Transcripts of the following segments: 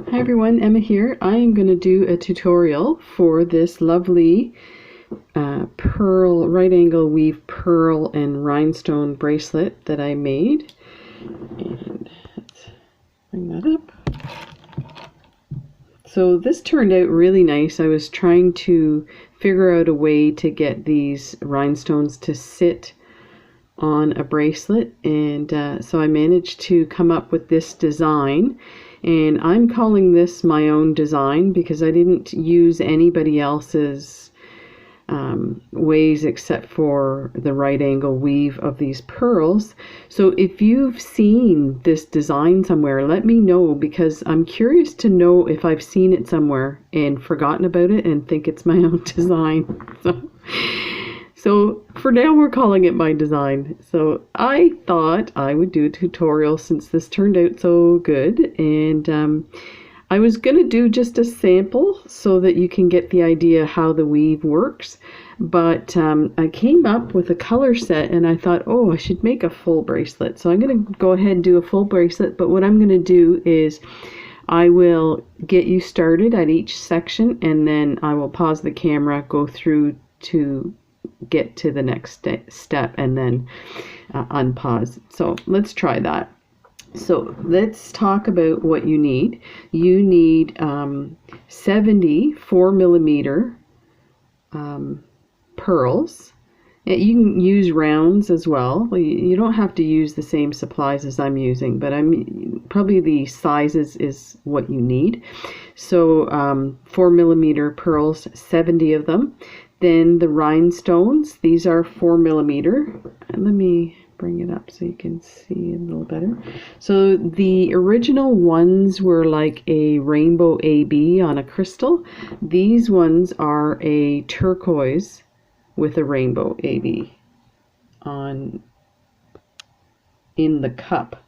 Hi everyone, Emma here. I am going to do a tutorial for this lovely pearl, right angle weave pearl and rhinestone bracelet that I made. And let's bring that up. So this turned out really nice. I was trying to figure out a way to get these rhinestones to sit on a bracelet, and so I managed to come up with this design, and I'm calling this my own design because I didn't use anybody else's ways except for the right angle weave of these pearls. So if you've seen this design somewhere, let me know, because I'm curious to know if I've seen it somewhere and forgotten about it and think it's my own design. So for now we're calling it my design. So I thought I would do a tutorial since this turned out so good, and I was going to do just a sample so that you can get the idea how the weave works, but I came up with a color set and I thought, oh, I should make a full bracelet. So I'm going to go ahead and do a full bracelet, but what I'm going to do is I will get you started at each section, and then I will pause the camera, go through to get to the next step, and then unpause. So let's try that. So let's talk about what you need. You need 70 4mm pearls. You can use rounds as well. You don't have to use the same supplies as I'm using, but probably the sizes is what you need. So 4mm pearls, 70 of them. Then the rhinestones, these are 4mm. And let me bring it up so you can see a little better. So the original ones were like a rainbow AB on a crystal. These ones are a turquoise with a rainbow AB in the cup,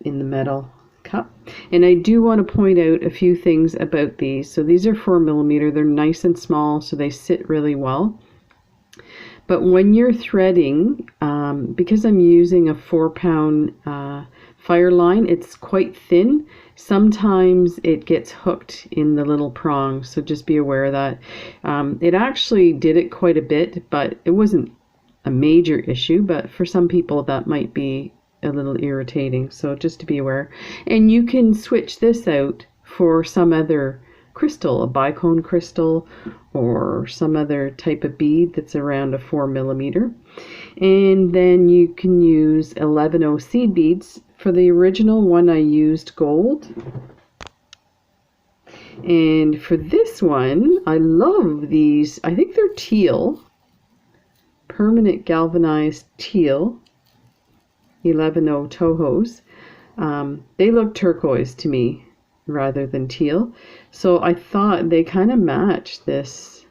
in the metal cup. And I do want to point out a few things about these. So these are 4mm. They're nice and small, so they sit really well. But when you're threading, because I'm using a 4-pound fire line, it's quite thin. Sometimes it gets hooked in the little prongs, so just be aware of that. It actually did it quite a bit, but it wasn't a major issue. But for some people that might be a little irritating, so just to be aware. And you can switch this out for some other crystal, a bicone crystal or some other type of bead that's around a 4mm. And then you can use 11O seed beads. For the original one I used gold, and for this one I love these. I think they're teal, permanent galvanized teal 11O Tohos. They look turquoise to me rather than teal, so I thought they kind of match this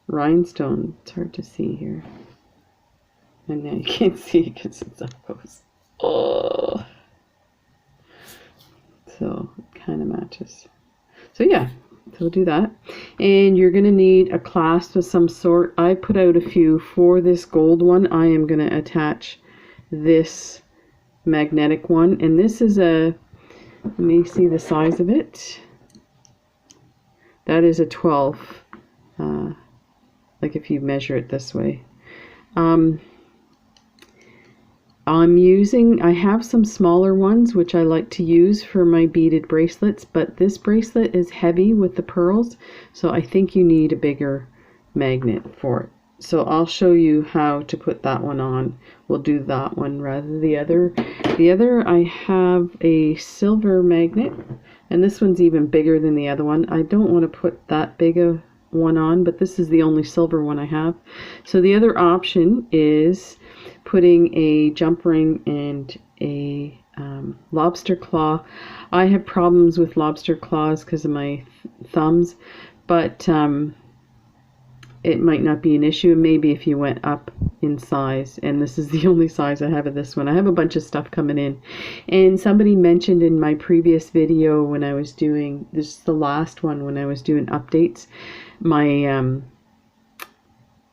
rhinestone. It's hard to see here, and now you can't see it because it's up close. Oh, so it kind of matches. So yeah, so we'll do that. And you're going to need a clasp of some sort. I put out a few. For this gold one, I am going to attach this magnetic one, and this is a, let me see the size of it. That is a 12, like if you measure it this way. I have some smaller ones which I like to use for my beaded bracelets, but this bracelet is heavy with the pearls, so I think you need a bigger magnet for it. So I'll show you how to put that one on. We'll do that one rather than the other. The other, I have a silver magnet, and this one's even bigger than the other one. I don't want to put that big a one on, but this is the only silver one I have. So the other option is putting a jump ring and a lobster claw. I have problems with lobster claws because of my thumbs, but it might not be an issue. Maybe if you went up in size, and this is the only size I have of this one. I have a bunch of stuff coming in, and somebody mentioned in my previous video when I was doing this, the last one, when I was doing updates, my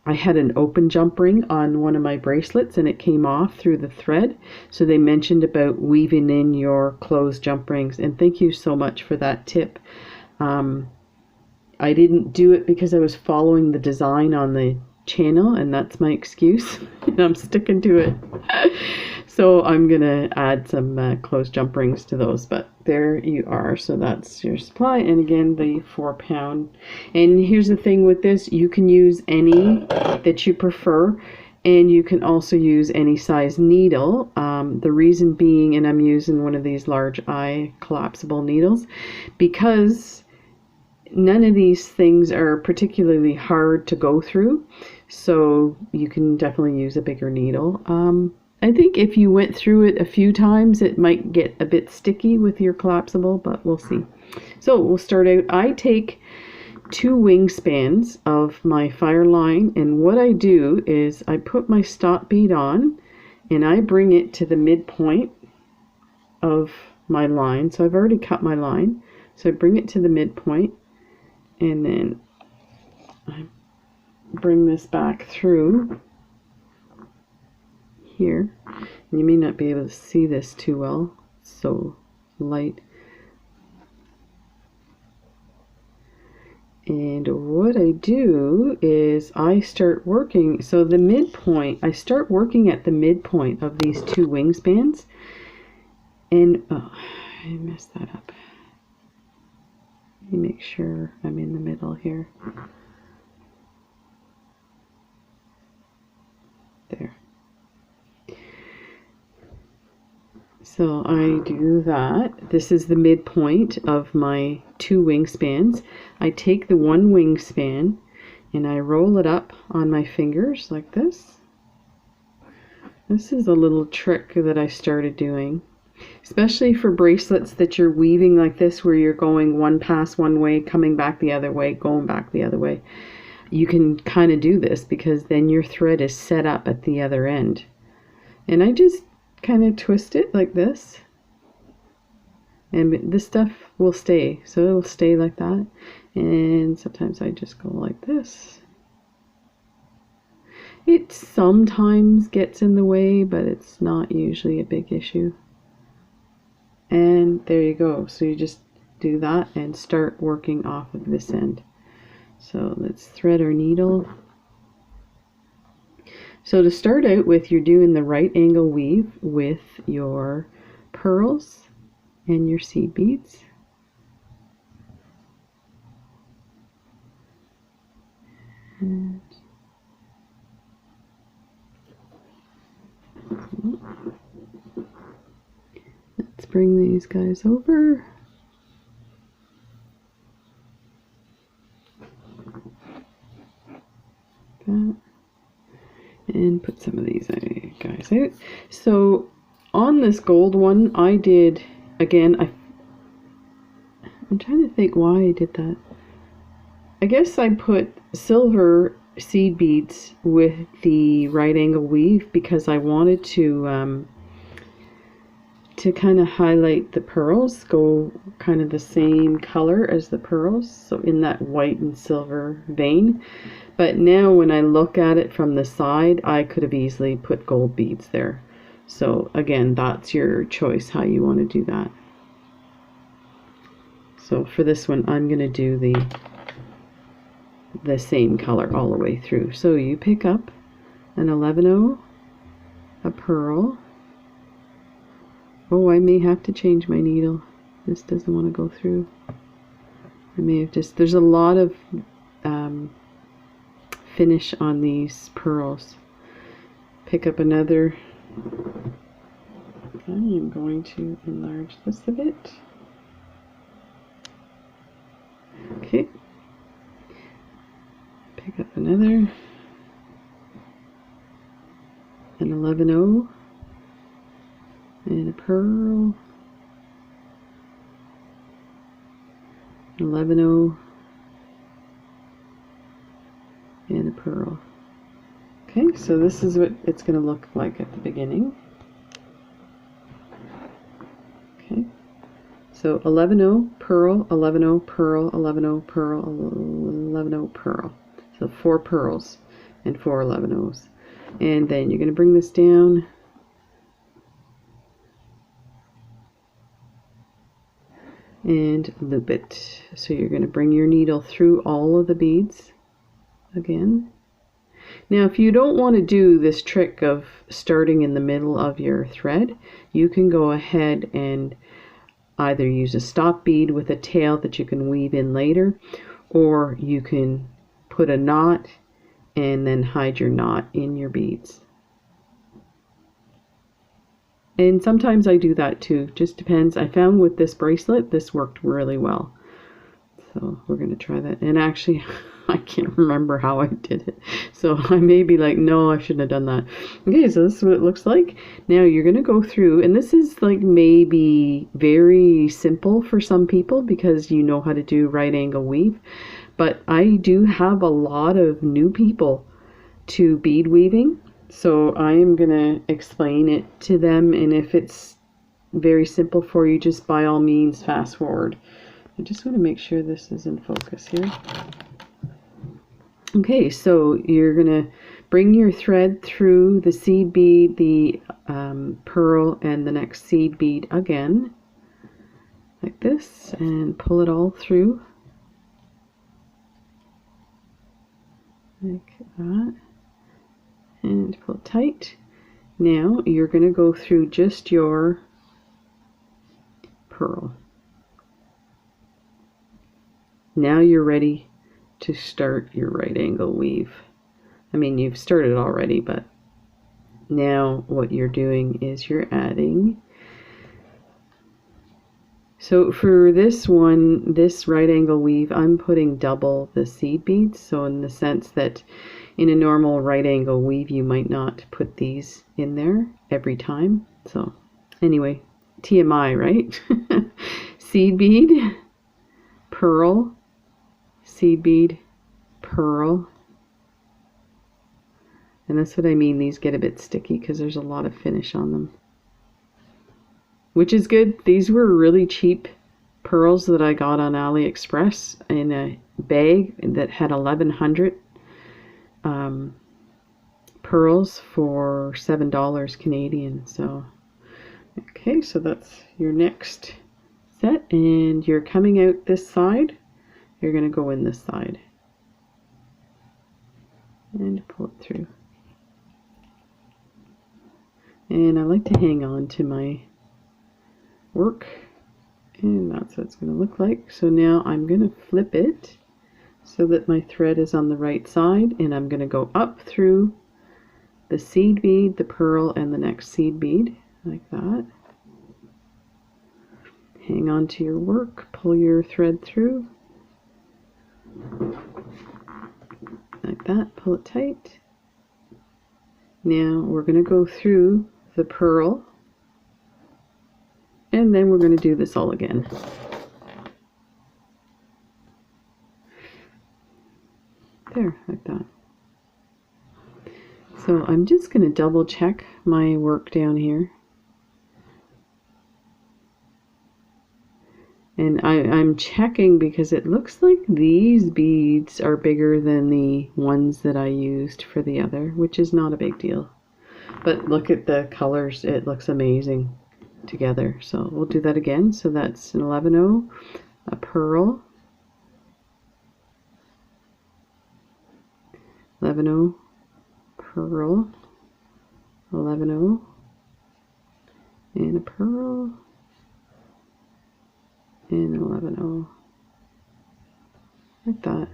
I had an open jump ring on one of my bracelets and it came off through the thread. So they mentioned about weaving in your closed jump rings, and thank you so much for that tip. I didn't do it because I was following the design on the channel, and that's my excuse. And I'm sticking to it. So I'm gonna add some closed jump rings to those, but there you are. So that's your supply, and again the 4-pound. And here's the thing with this, you can use any that you prefer, and you can also use any size needle. The reason being, and I'm using one of these large eye collapsible needles, because none of these things are particularly hard to go through, so you can definitely use a bigger needle. I think if you went through it a few times, it might get a bit sticky with your collapsible, but we'll see. So we'll start out. I take 2 wingspans of my fire line, and what I do is I put my stop bead on and I bring it to the midpoint of my line. So I've already cut my line, so I bring it to the midpoint, and then I bring this back through here. You may not be able to see this too well, it's so light. And what I do is I start working, so the midpoint, I start working at the midpoint of these 2 wingspans, and oh, I messed that up. Let me make sure I'm in the middle here. There. So I do that. This is the midpoint of my 2 wingspans. I take the 1 wingspan and I roll it up on my fingers like this. This is a little trick that I started doing, especially for bracelets that you're weaving like this, where you're going one pass one way, coming back the other way, going back the other way. You can kind of do this because then your thread is set up at the other end. And I just kind of twist it like this, and this stuff will stay, so it'll stay like that. And sometimes I just go like this. It sometimes gets in the way, but it's not usually a big issue. And there you go. So you just do that and start working off of this end. So let's thread our needle. So to start out with, you're doing the right angle weave with your pearls and your seed beads. And let's bring these guys over. That. And put some of these guys out. So on this gold one, I did, again, I'm trying to think why I did that. I guess I put silver seed beads with the right angle weave because I wanted to kind of highlight the pearls, go kind of the same color as the pearls, so in that white and silver vein. But now when I look at it from the side, I could have easily put gold beads there. So again, that's your choice how you want to do that. So for this one, I'm going to do the same color all the way through. So you pick up an 11-0, a pearl. Oh, I may have to change my needle. This doesn't want to go through. I may have just, there's a lot of finish on these pearls. Pick up another. I am going to enlarge this a bit. Okay. Pick up another. An 11-0. And a pearl. 11-0. And a pearl. Okay, so this is what it's going to look like at the beginning. Okay, so 11-0, pearl, 11-0, pearl, 11-0, pearl, 11-0, pearl. So 4 pearls. and 4 11/0s. And then you're going to bring this down and loop it. So you're going to bring your needle through all of the beads again. Now if you don't want to do this trick of starting in the middle of your thread, you can go ahead and either use a stop bead with a tail that you can weave in later, or you can put a knot and then hide your knot in your beads. And sometimes I do that too, just depends. I found with this bracelet, this worked really well. So we're going to try that. And actually, I can't remember how I did it. So I may be like, no, I shouldn't have done that. Okay, so this is what it looks like. Now you're going to go through, and this is like maybe very simple for some people because you know how to do right angle weave. But I do have a lot of new people to bead weaving. So I am going to explain it to them, and if it's very simple for you, just by all means fast forward. I just want to make sure this is in focus here. Okay, so you're going to bring your thread through the seed bead, the pearl, and the next seed bead again, like this, and pull it all through, like that. And pull it tight. Now you're going to go through just your pearl. Now you're ready to start your right angle weave. I mean, you've started already, but now what you're doing is you're adding. So for this one, this right angle weave, I'm putting double the seed beads. So in the sense that in a normal right angle weave, you might not put these in there every time. So anyway, TMI, right? Seed bead, pearl, seed bead, pearl. And that's what I mean, these get a bit sticky because there's a lot of finish on them. Which is good. These were really cheap pearls that I got on AliExpress in a bag that had 1,100 pearls for $7 Canadian. So, okay, so that's your next set, and you're coming out this side. You're going to go in this side and pull it through. And I like to hang on to my work, and that's what it's going to look like. So now I'm going to flip it so that my thread is on the right side, and I'm going to go up through the seed bead, the pearl, and the next seed bead, like that. Hang on to your work, pull your thread through, like that, pull it tight. Now we're going to go through the pearl, and then we're going to do this all again. There, like that. So I'm just going to double check my work down here. And I'm checking because it looks like these beads are bigger than the ones that I used for the other, which is not a big deal. But look at the colors, it looks amazing together. So we'll do that again. So that's an 11/0, a pearl, 11/0, pearl, 11/0, and a pearl, and 11/0, like that.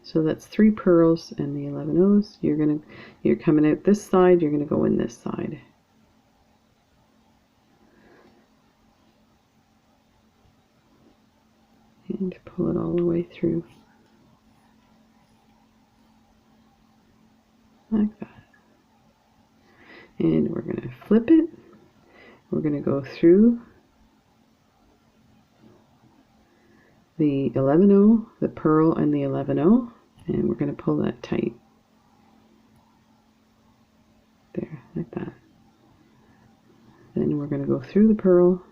So that's 3 pearls and the 11/0s. You're coming out this side, you're gonna go in this side. And pull it all the way through. Like that. And we're gonna flip it. We're gonna go through the 11/0, the pearl, and the 11/0, and we're gonna pull that tight. There, like that. Then we're gonna go through the pearl,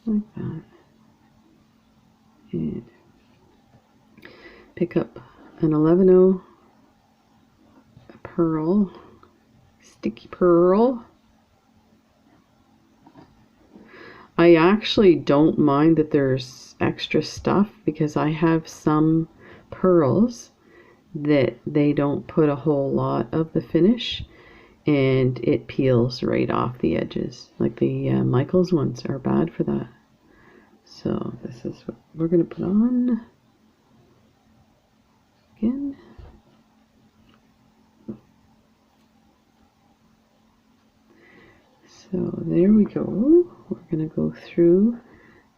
like that, and pick up an 11-0, a pearl, sticky pearl. I actually don't mind that there's extra stuff because I have some pearls that they don't put a whole lot of the finish and it peels right off the edges. Like the Michaels ones are bad for that. So this is what we're going to put on again. So there we go. We're going to go through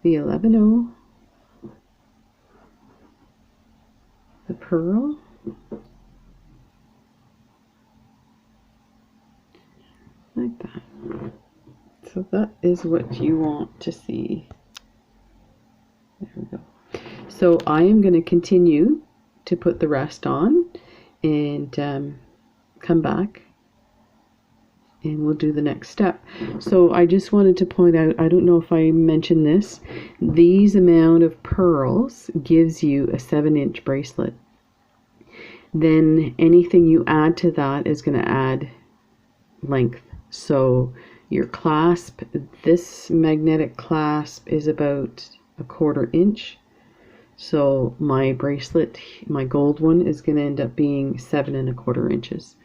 the 11-0, the pearl, like that. So that is what you want to see. There we go. So I am going to continue to put the rest on and come back and we'll do the next step. So I just wanted to point out, I don't know if I mentioned this, these amount of pearls gives you a 7-inch bracelet. Then anything you add to that is going to add length. So your clasp, this magnetic clasp is about a 1/4 inch. So my bracelet, my gold one, is going to end up being 7 1/4 inches.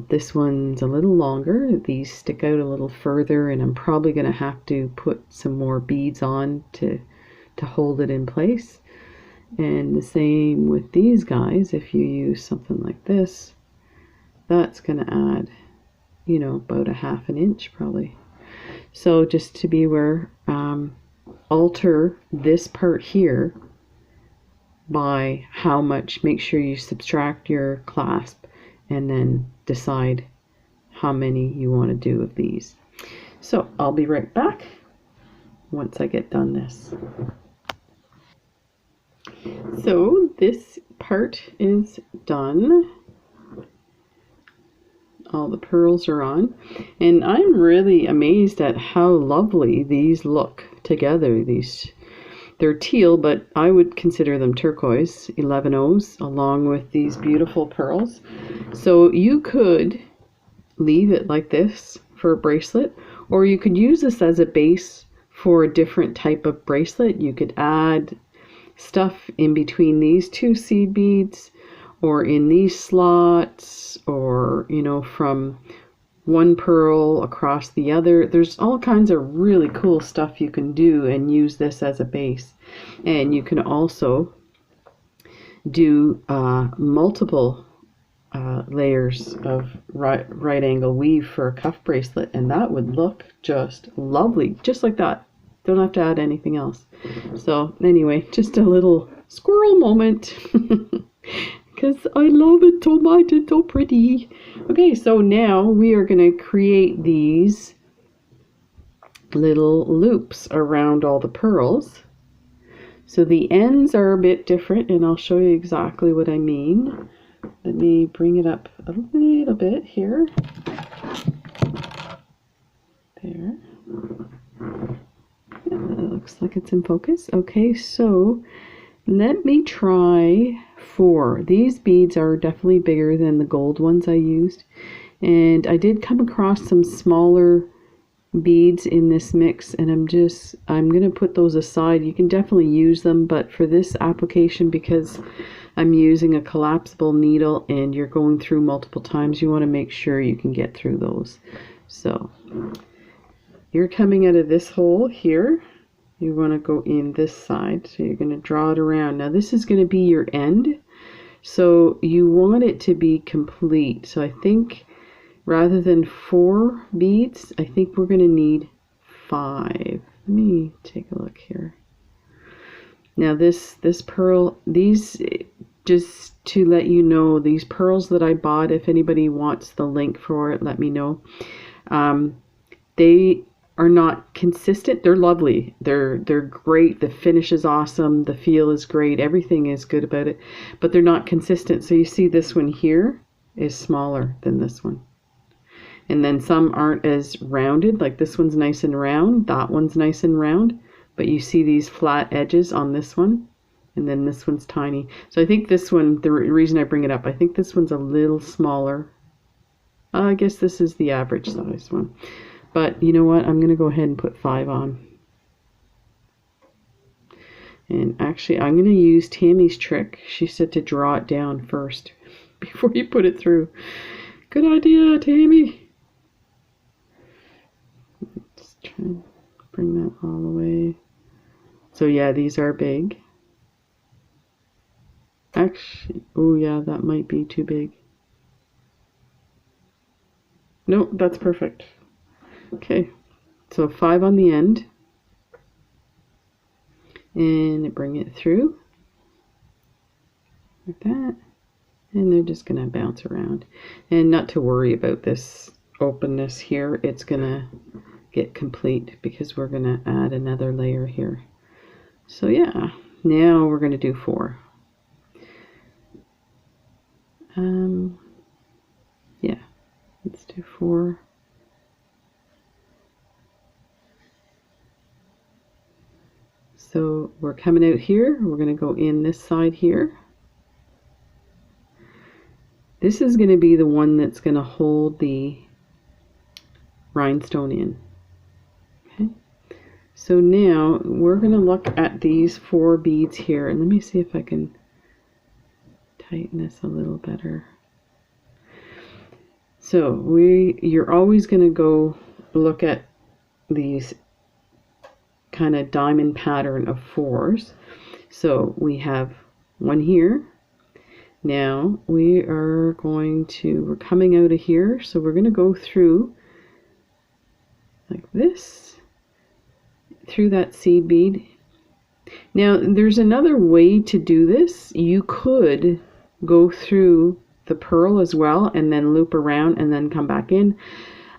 This one's a little longer. These stick out a little further, and I'm probably going to have to put some more beads on to hold it in place. And the same with these guys. If you use something like this, that's going to add, you know, about a 1/2 inch probably. So just to be aware, alter this part here by how much. Make sure you subtract your clasp and then decide how many you want to do of these. So I'll be right back once I get done this. So this part is done. All the pearls are on, and I'm really amazed at how lovely these look together. They're teal, but I would consider them turquoise 11-0s along with these beautiful pearls. So you could leave it like this for a bracelet, or you could use this as a base for a different type of bracelet. You could add stuff in between these two seed beads, or in these slots, or, you know, from one pearl across the other. There's all kinds of really cool stuff you can do and use this as a base. And you can also do multiple layers of right angle weave for a cuff bracelet, and that would look just lovely, just like that. Don't have to add anything else. So anyway, just a little squirrel moment. Because I love it so much, it's so pretty. Okay, so now we are going to create these little loops around all the pearls. So the ends are a bit different, and I'll show you exactly what I mean. Let me bring it up a little bit here. There. Yeah, it looks like it's in focus. Okay, so let me try 4. These beads are definitely bigger than the gold ones I used, and I did come across some smaller beads in this mix, and I'm gonna put those aside. You can definitely use them, but for this application, because I'm using a collapsible needle and you're going through multiple times, you want to make sure you can get through those. So you're coming out of this hole here. You want to go in this side, so you're going to draw it around. Now this is going to be your end, so you want it to be complete. So I think rather than 4 beads, I think we're going to need 5. Let me take a look here. Now this pearl, these, just to let you know, these pearls that I bought, if anybody wants the link for it, let me know. They are not consistent. They're lovely. They're great. The finish is awesome. The feel is great. Everything is good about it, but they're not consistent. So you see this one here is smaller than this one. And then some aren't as rounded, like this one's nice and round, that one's nice and round, but you see these flat edges on this one. and then this one's tiny. So I think this one, the reason I bring it up, I think this one's a little smaller. I guess this is the average size one. But you know what? I'm going to go ahead and put 5 on. And actually, I'm going to use Tammy's trick. She said to draw it down first before you put it through. Good idea, Tammy. Let's try and bring that all the way. So yeah, these are big. Actually, oh yeah, that might be too big. Nope, that's perfect. Okay, so 5 on the end. And bring it through like that, and they're just gonna bounce around, and not to worry about this openness here. It's gonna get complete because we're gonna add another layer here. So yeah, now we're gonna do 4. Yeah, let's do 4. So we're coming out here, we're going to go in this side here. This is going to be the one that's going to hold the rhinestone in. Okay. So now we're going to look at these 4 beads here, and let me see if I can tighten this a little better. So you're always going to go look at these kind of diamond pattern of 4s. So we have one here. Now we're coming out of here, so we're going to go through like this, through that seed bead. Now there's another way to do this. You could go through the pearl as well and then loop around and then come back in.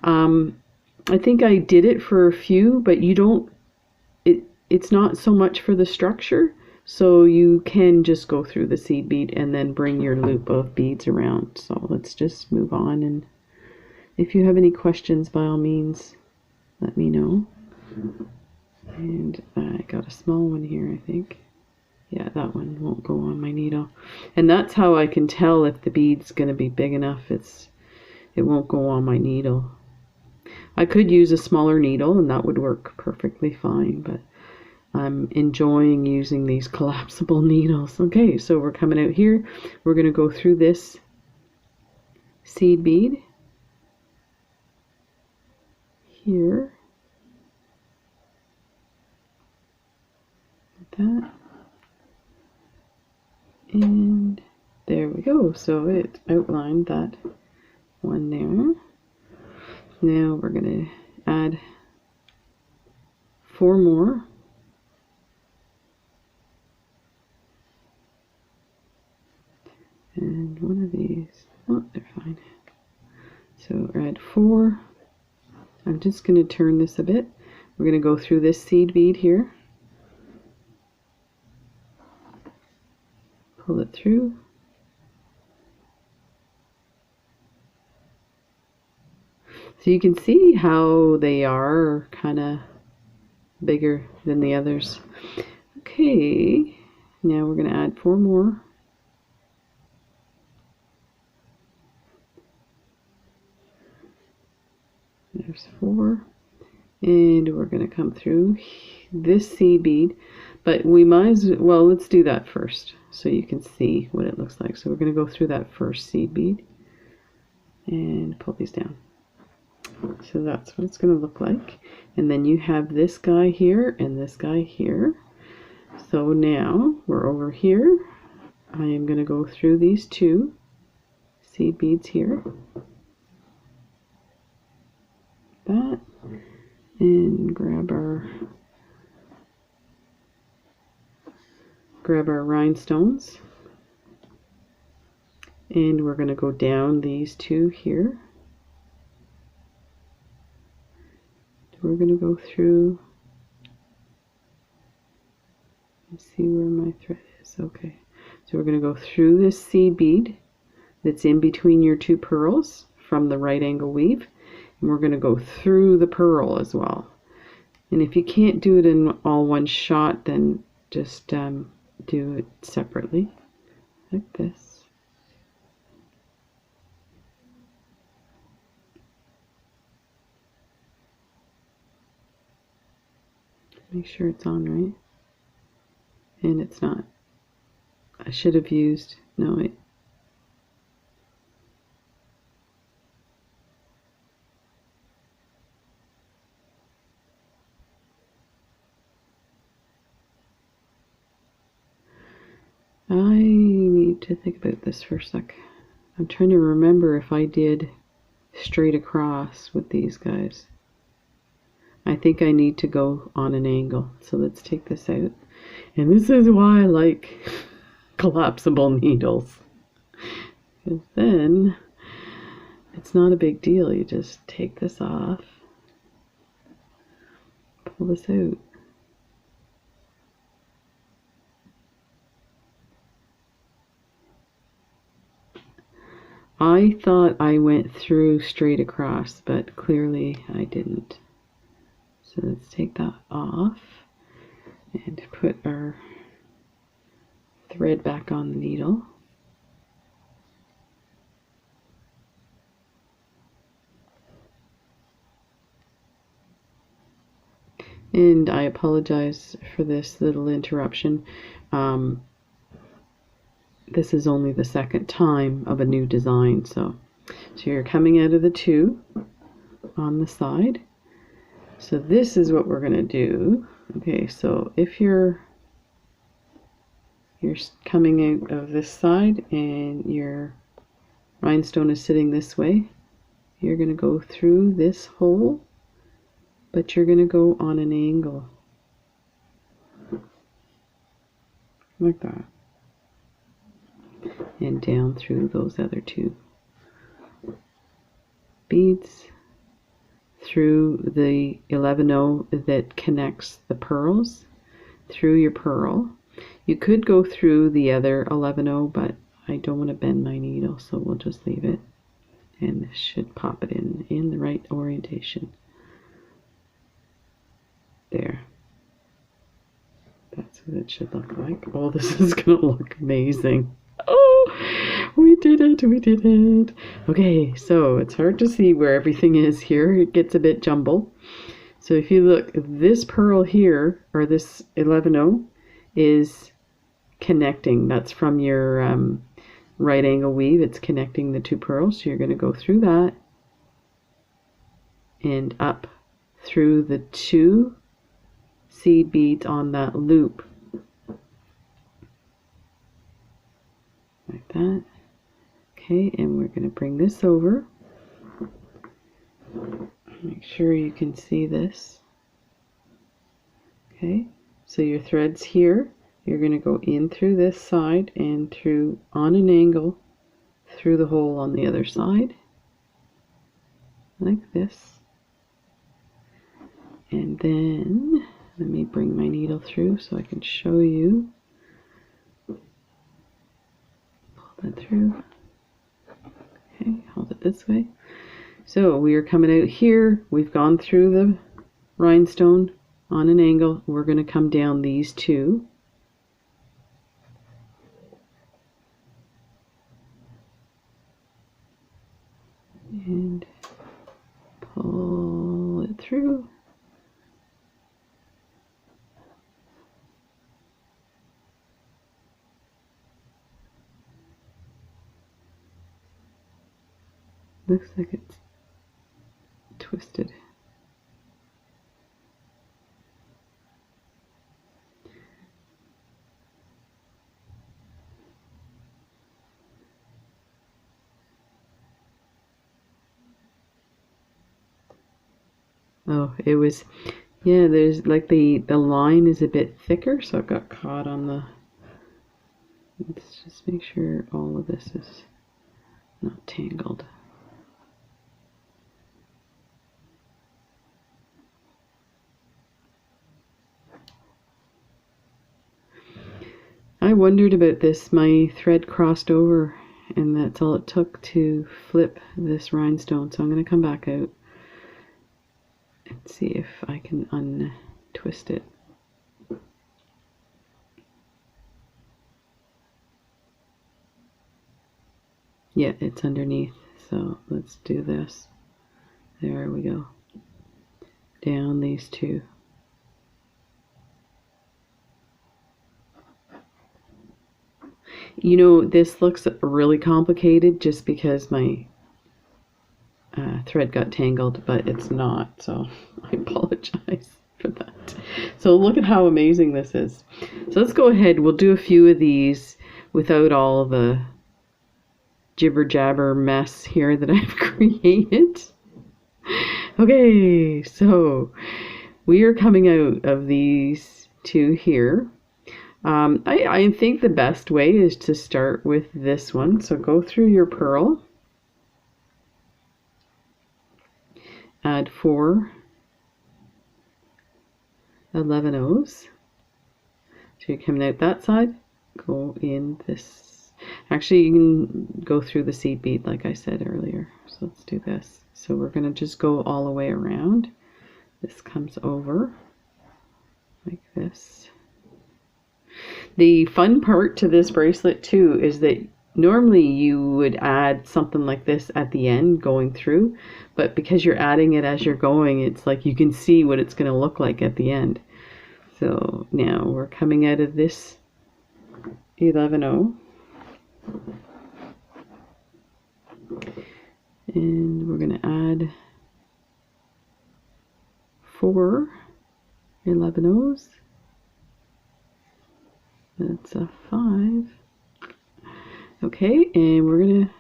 I think I did it for a few, but you don't, it's not so much for the structure, so you can just go through the seed bead and then bring your loop of beads around. So let's just move on, and if you have any questions, by all means let me know. And I got a small one here, I think. Yeah, that one won't go on my needle, and that's how I can tell if the bead's going to be big enough. It won't go on my needle. I could use a smaller needle and that would work perfectly fine, but I'm enjoying using these collapsible needles. Okay, so we're coming out here. We're going to go through this seed bead here, like that, and there we go. So it outlined that one there. Now we're going to add 4 more. And one of these, oh, they're fine. So add 4. I'm just going to turn this a bit. We're going to go through this seed bead here. Pull it through. So you can see how they are kind of bigger than the others. Okay, now we're going to add 4 more. There's 4, and we're going to come through this seed bead, but we might as well, let's do that first so you can see what it looks like. So we're going to go through that first seed bead and pull these down. So that's what it's going to look like, and then you have this guy here and this guy here. So now we're over here. I am going to go through these 2 seed beads here, that, and grab our rhinestones, and we're going to go down these 2 here. We're going to go through, let's see where my thread is. Okay, so we're going to go through this seed bead that's in between your 2 pearls from the right angle weave, and we're going to go through the pearl as well. And if you can't do it in all one shot, then just do it separately, like this. Make sure it's on right. And it's not. I should have used, no wait. I need to think about this for a sec. I'm trying to remember if I did straight across with these guys. I think I need to go on an angle. So let's take this out. And this is why I like collapsible needles. Because then it's not a big deal. You just take this off, pull this out. I thought I went through straight across, but clearly I didn't. So let's take that off and put our thread back on the needle. And I apologize for this little interruption. This is only the second time of a new design, so you're coming out of the 2 on the side. So this is what we're going to do. Okay, so if you're coming out of this side and your rhinestone is sitting this way, you're going to go through this hole, but you're going to go on an angle like that, and down through those other 2 beads, through the 11-0 that connects the pearls, through your pearl. You could go through the other 11-0, but I don't want to bend my needle, so we'll just leave it. And this should pop it in the right orientation. There. That's what it should look like. Oh, this is going to look amazing. Oh, we did it, we did it. Okay, so it's hard to see where everything is here. It gets a bit jumbled. So if you look, this pearl here, or this 11-0, is connecting. That's from your right angle weave. It's connecting the 2 pearls. So you're going to go through that and up through the 2 seed beads on that loop. Like that. Okay, and we're going to bring this over. Make sure you can see this. Okay, so your thread's here. You're going to go in through this side and through on an angle through the hole on the other side, like this. And then let me bring my needle through so I can show you. That through. Okay, hold it this way. So we are coming out here. We've gone through the rhinestone on an angle. We're going to come down these 2. And pull it through. Looks like it's twisted. Oh, it was, yeah, there's like the line is a bit thicker, so it got caught on the, let's just make sure all of this is not tangled. I wondered about this. My thread crossed over, and that's all it took to flip this rhinestone. So I'm going to come back out and see if I can untwist it. Yeah, it's underneath. So let's do this. There we go. Down these two. You know, this looks really complicated just because my thread got tangled, but it's not, so I apologize for that. So look at how amazing this is. So let's go ahead, we'll do a few of these without all the jibber jabber mess here that I've created. Okay, so we are coming out of these two here. I think the best way is to start with this one. So go through your purl, add 4 11/0s. So you're coming out that side, go in this. Actually, you can go through the seed bead like I said earlier. So let's do this. So we're going to just go all the way around. This comes over like this. The fun part to this bracelet too is that normally you would add something like this at the end going through, but because you're adding it as you're going, it's like you can see what it's going to look like at the end. So now we're coming out of this 11/0, and we're going to add 4 11/0s. That's a 5. Okay, and we're going to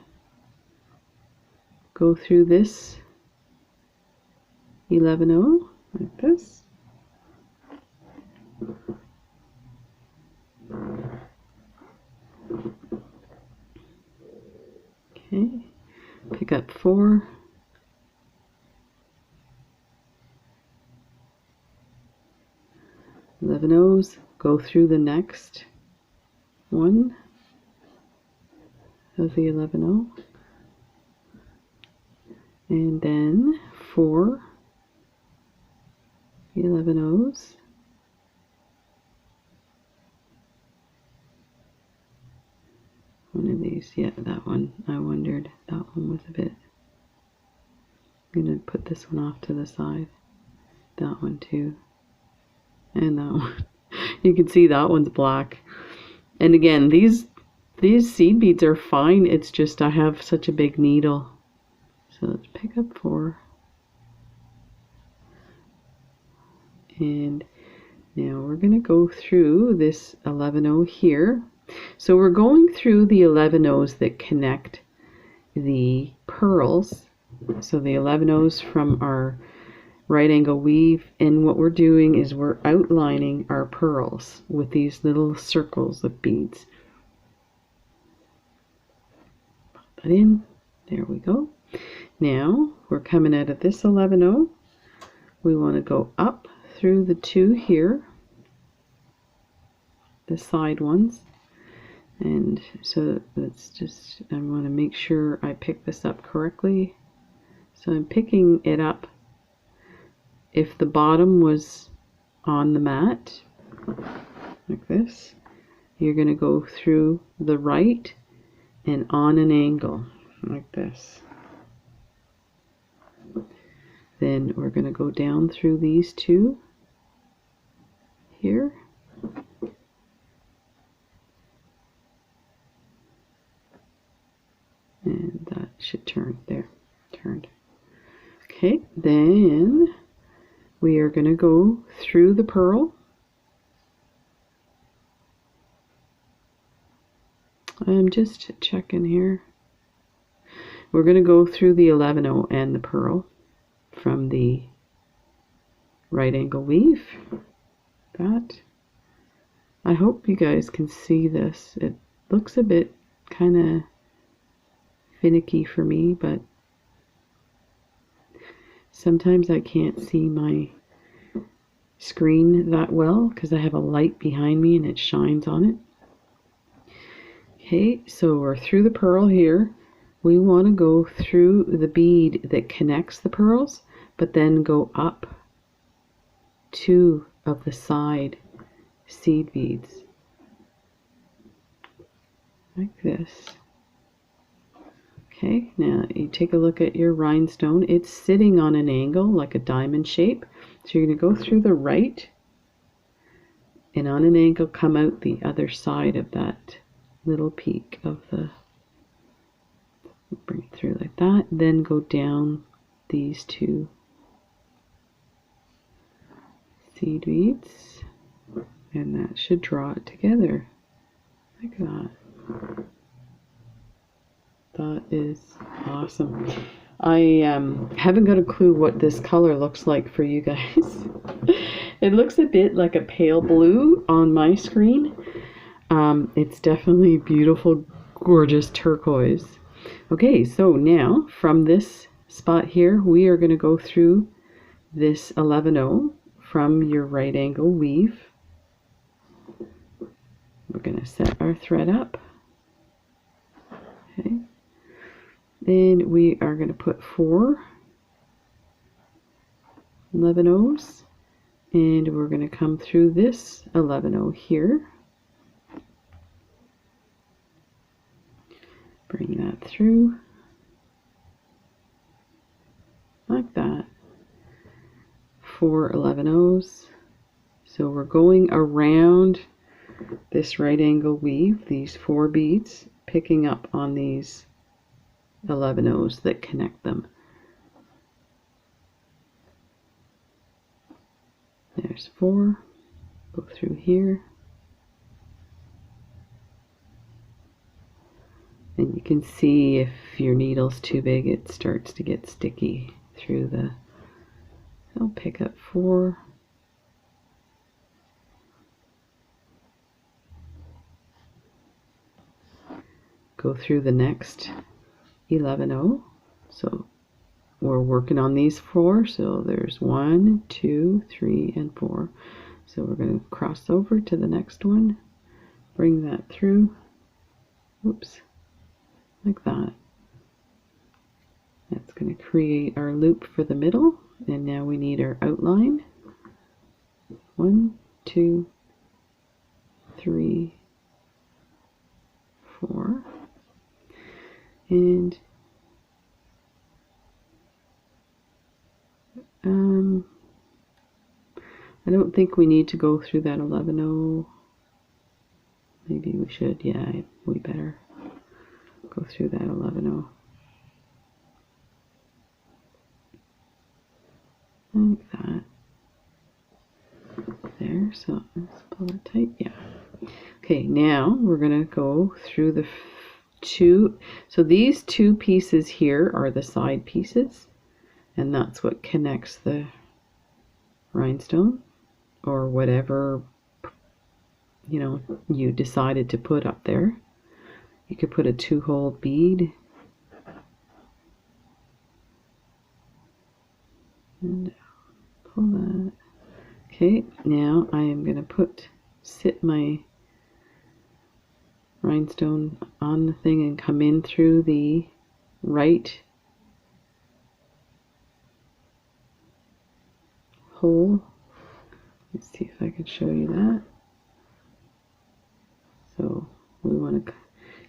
go through this 11/0 like this. Okay, pick up 4. Eleven-ohs, go through the next one of the 11/0, and then 4 11/0s, one of these. Yeah, that one. I wondered, that one was a bit. I'm gonna put this one off to the side, that one too, and that one. You can see that one's black. And again, these seed beads are fine, it's just I have such a big needle. So let's pick up 4. And now we're going to go through this 11/0 here. So we're going through the 11/0s that connect the pearls. So the 11/0s from our right angle weave, and what we're doing is we're outlining our pearls with these little circles of beads. Put that in. There we go. Now we're coming out of this 11/0. We want to go up through the 2 here, the side ones, and so let's just, I want to make sure I pick this up correctly. So I'm picking it up. If the bottom was on the mat like this, you're going to go through the right and on an angle like this. Then we're going to go down through these 2 here, and that should turn there, turned. Okay, then we are going to go through the pearl. I'm just checking here. We're going to go through the 11/0 and the pearl from the right angle weave. That. I hope you guys can see this. It looks a bit kind of finicky for me, but sometimes I can't see my screen that well because I have a light behind me and it shines on it. Okay, so we're through the pearl here. We want to go through the bead that connects the pearls, but then go up 2 of the side seed beads like this. Okay, now you take a look at your rhinestone. It's sitting on an angle like a diamond shape. So you're going to go through the right and on an angle come out the other side of that little peak of the, bring it through like that, then go down these two seed beads, and that should draw it together like that. That is awesome. I haven't got a clue what this color looks like for you guys. It looks a bit like a pale blue on my screen. It's definitely beautiful, gorgeous turquoise. Okay, so now from this spot here, we are going to go through this 11-0 from your right angle weave. We're going to set our thread up. Okay. Then we are going to put 4 11-0s, and we're going to come through this 11-0 here. Bring that through like that. 4 11-0s. So we're going around this right angle weave, these 4 beads, picking up on these 11-0s that connect them. There's 4. Go through here. And you can see if your needle's too big, it starts to get sticky through the, I'll pick up 4. Go through the next 11-0. So we're working on these 4. So there's 1, 2, 3, and 4. So we're going to cross over to the next one, bring that through. Oops. Like that. That's going to create our loop for the middle, and now we need our outline. 1, 2, 3, 4, and I don't think we need to go through that 11-0. Maybe we should. Yeah, we better go through that 11-0. Like that. There, so let's pull it tight. Yeah. Okay, now we're going to go through the 2. So these 2 pieces here are the side pieces, and that's what connects the rhinestone, or whatever, you know, you decided to put up there. You could put a 2-hole bead. And pull that. Okay, now I am going to sit my rhinestone on the thing and come in through the right hole. Let's see if I can show you that. So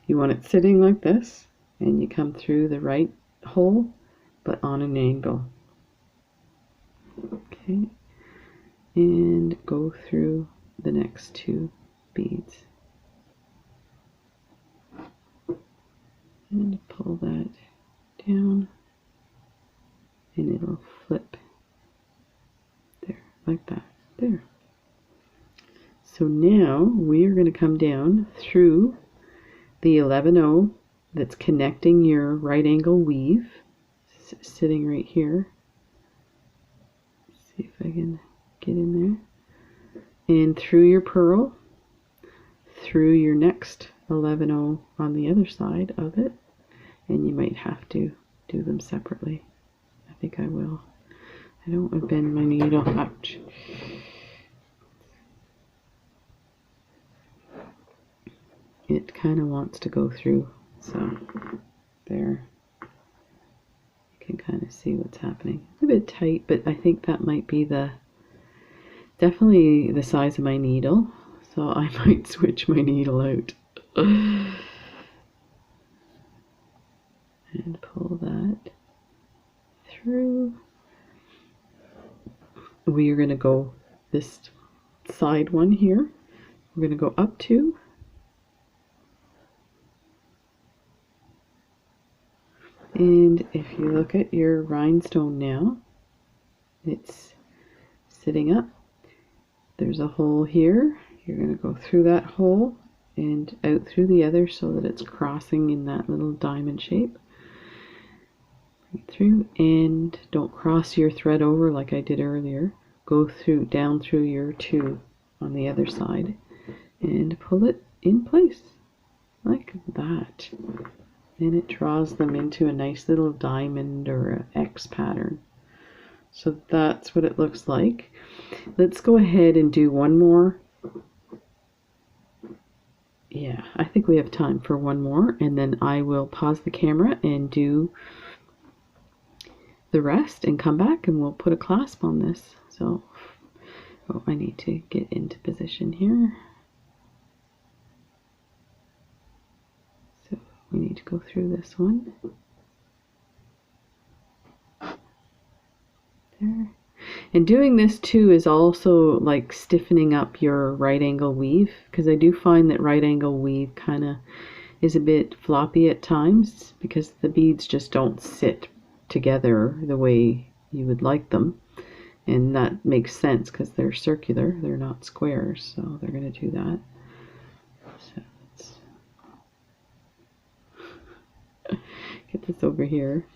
you want it sitting like this, and you come through the right hole, but on an angle. Okay, and go through the next 2 beads. And pull that down, and it'll flip there, like that, there. So now we are going to come down through the 11-0 that's connecting your right angle weave, sitting right here. Let's see if I can get in there. And through your purl, through your next 11-0 on the other side of it. And you might have to do them separately. I think I will. I don't want to bend my needle. Ouch. It kind of wants to go through, so there. You can kind of see what's happening. It's a bit tight, but I think that might be definitely the size of my needle, so I might switch my needle out. and pull that through. We are going to go this side one here. We're going to go up 2. And if you look at your rhinestone now, it's sitting up. There's a hole here. You're going to go through that hole and out through the other so that it's crossing in that little diamond shape. Right through, and don't cross your thread over like I did earlier. Go through, down through your 2 on the other side and pull it in place like that. And it draws them into a nice little diamond or an X pattern. So that's what it looks like. Let's go ahead and do one more. Yeah, I think we have time for one more, and then I will pause the camera and do the rest and come back and we'll put a clasp on this. So, oh, I need to get into position here. So we need to go through this one. There. And doing this too is also like stiffening up your right angle weave, because I do find that right angle weave kind of is a bit floppy at times because the beads just don't sit together the way you would like them, and that makes sense because they're circular, they're not squares, so they're going to do that. So let's get this over here.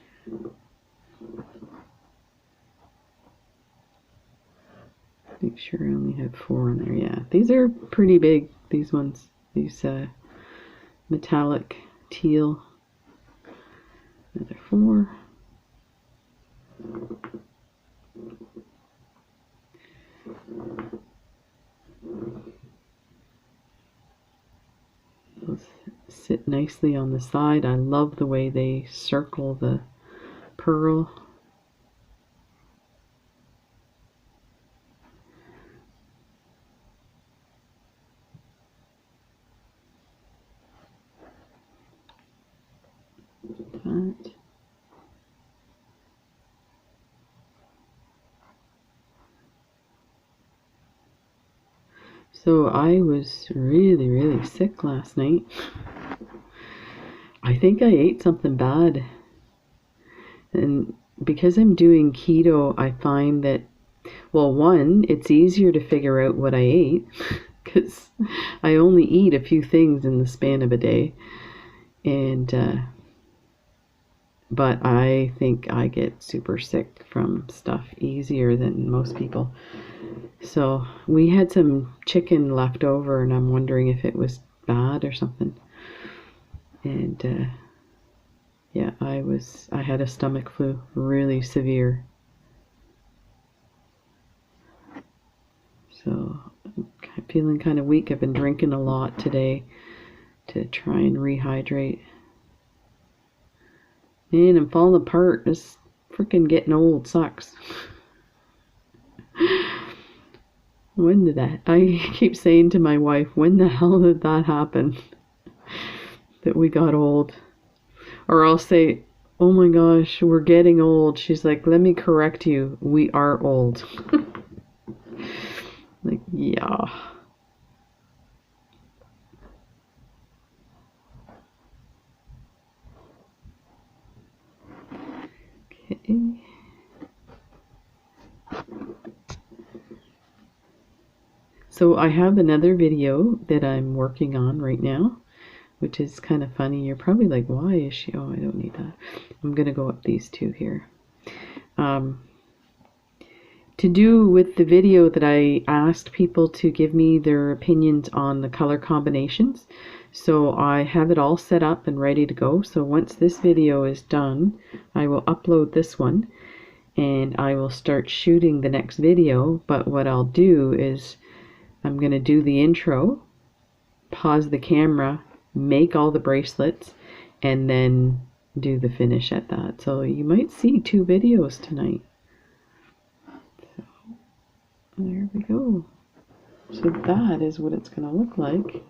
Make sure I only have 4 in there. Yeah, these are pretty big, these ones, these metallic teal. Another 4. Those sit nicely on the side. I love the way they circle the pearl. That. So I was really sick last night. I think I ate something bad. And because I'm doing keto, I find that, well, one, it's easier to figure out what I ate because I only eat a few things in the span of a day. And but I think I get super sick from stuff easier than most people. So we had some chicken left over, and I'm wondering if it was bad or something. And yeah, I had a stomach flu, really severe. So I'm feeling kind of weak. I've been drinking a lot today to try and rehydrate. Man, I'm falling apart. This freaking getting old sucks. When did that? I keep saying to my wife, when the hell did that happen? That we got old. Or I'll say, oh my gosh, we're getting old. She's like, let me correct you. We are old. Like, yeah. Okay. So I have another video that I'm working on right now, which is kind of funny. You're probably like, why is she? Oh, I don't need that. I'm going to go up these 2 here. To do with the video that I asked people to give me their opinions on the color combinations. So I have it all set up and ready to go. So once this video is done, I will upload this one and I will start shooting the next video. But what I'll do is I'm going to do the intro, pause the camera, make all the bracelets, and then do the finish at that. So you might see 2 videos tonight. So there we go. So that is what it's going to look like.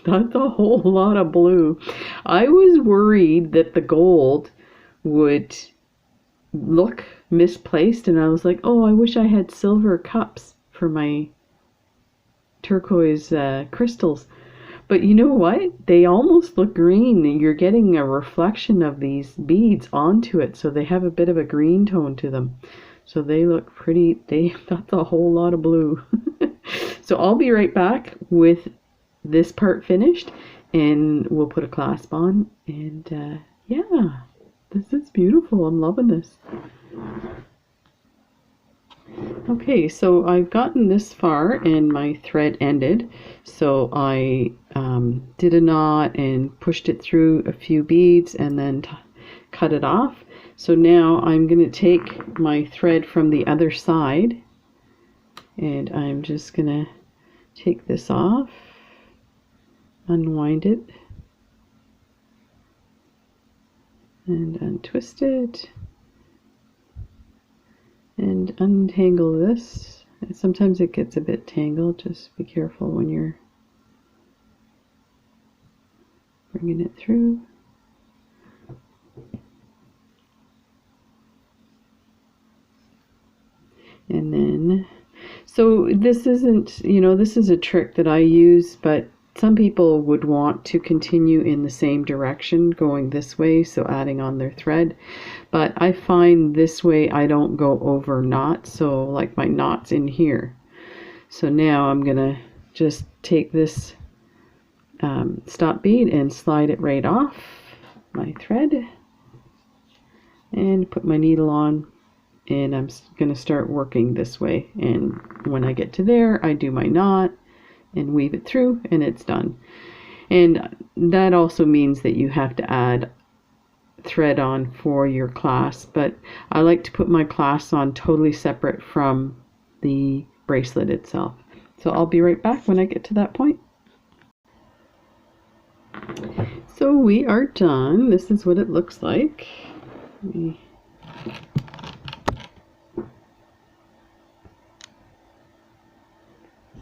That's a whole lot of blue. I was worried that the gold would look misplaced, and I was like, oh, I wish I had silver cups for my turquoise crystals. But you know what? They almost look green. You're getting a reflection of these beads onto it, so they have a bit of a green tone to them. So they look pretty. That's a whole lot of blue. So I'll be right back with this part finished, and we'll put a clasp on. And yeah, this is beautiful. I'm loving this. Okay, so I've gotten this far and my thread ended, so I did a knot and pushed it through a few beads and then cut it off. So now I'm going to take my thread from the other side, and I'm just going to take this off, unwind it, and untwist it. And untangle this. Sometimes it gets a bit tangled. Just be careful when you're bringing it through. And then, so this isn't, this is a trick that I use, but some people would want to continue in the same direction, going this way, so adding on their thread. But I find this way I don't go over knots, so like my knot's in here. So now I'm gonna just take this stop bead and slide it right off my thread and put my needle on, and I'm gonna start working this way. And when I get to there, I do my knot and weave it through, and it's done. And that also means that you have to add thread on for your clasp, but I like to put my clasps on totally separate from the bracelet itself. So I'll be right back when I get to that point. So we are done. This is what it looks like.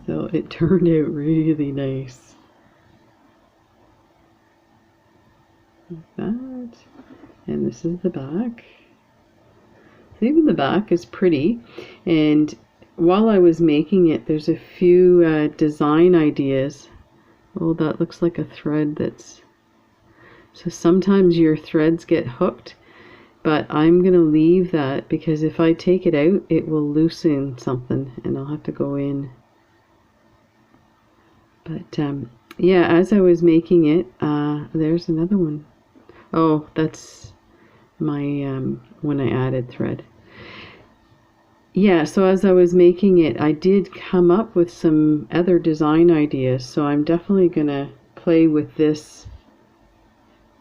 So it turned out really nice. Like that. And this is the back. So even the back is pretty. And while I was making it, there's a few design ideas. Oh, that looks like a thread that's... So sometimes your threads get hooked, but I'm going to leave that because if I take it out, it will loosen something and I'll have to go in. But yeah, as I was making it, there's another one. Oh, that's my when I added thread. Yeah, so as I was making it, I did come up with some other design ideas, so I'm definitely gonna play with this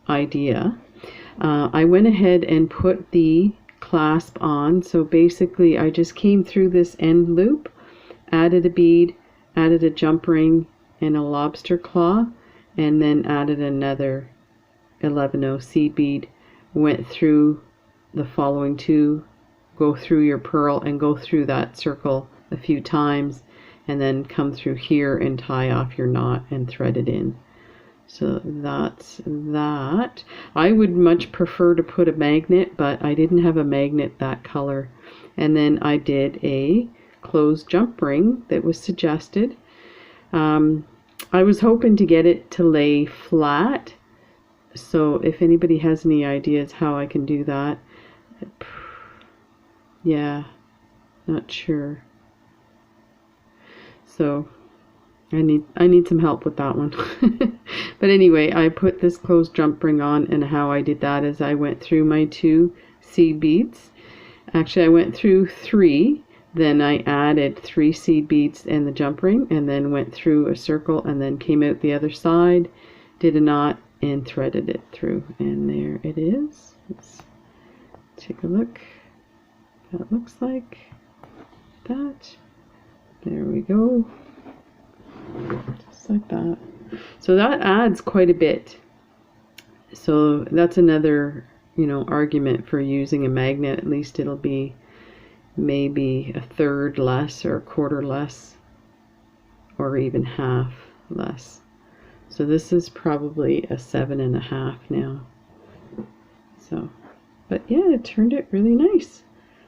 idea. I went ahead and put the clasp on, so basically I just came through this end loop, added a bead, added a jump ring and a lobster claw, and then added another 11/0 seed bead, went through the following two, go through your pearl and go through that circle a few times, and then come through here and tie off your knot and thread it in. So that's that. I would much prefer to put a magnet, but I didn't have a magnet that color. And then I did a closed jump ring that was suggested. I was hoping to get it to lay flat, so if anybody has any ideas how I can do that, yeah, not sure. So I need some help with that one. But anyway, I put this closed jump ring on, and how I did that is I went through my 2 seed beads. Actually, I went through 3, then I added 3 seed beads and the jump ring, and then went through a circle and then came out the other side, did a knot and threaded it through, and there it is. Let's take a look. That looks like that. There we go. Just like that. So that adds quite a bit. So that's another, argument for using a magnet. At least it'll be maybe a third less or a quarter less or even half less. So this is probably a 7.5 now. So But yeah, it turned out really nice.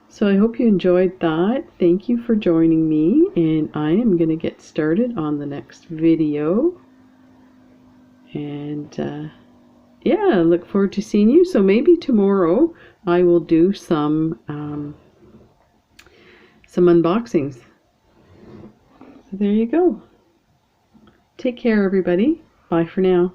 So I hope you enjoyed that. Thank you for joining me, and I am going to get started on the next video. And yeah, look forward to seeing you. So maybe tomorrow I will do some unboxings. So there you go. Take care, everybody. Bye for now.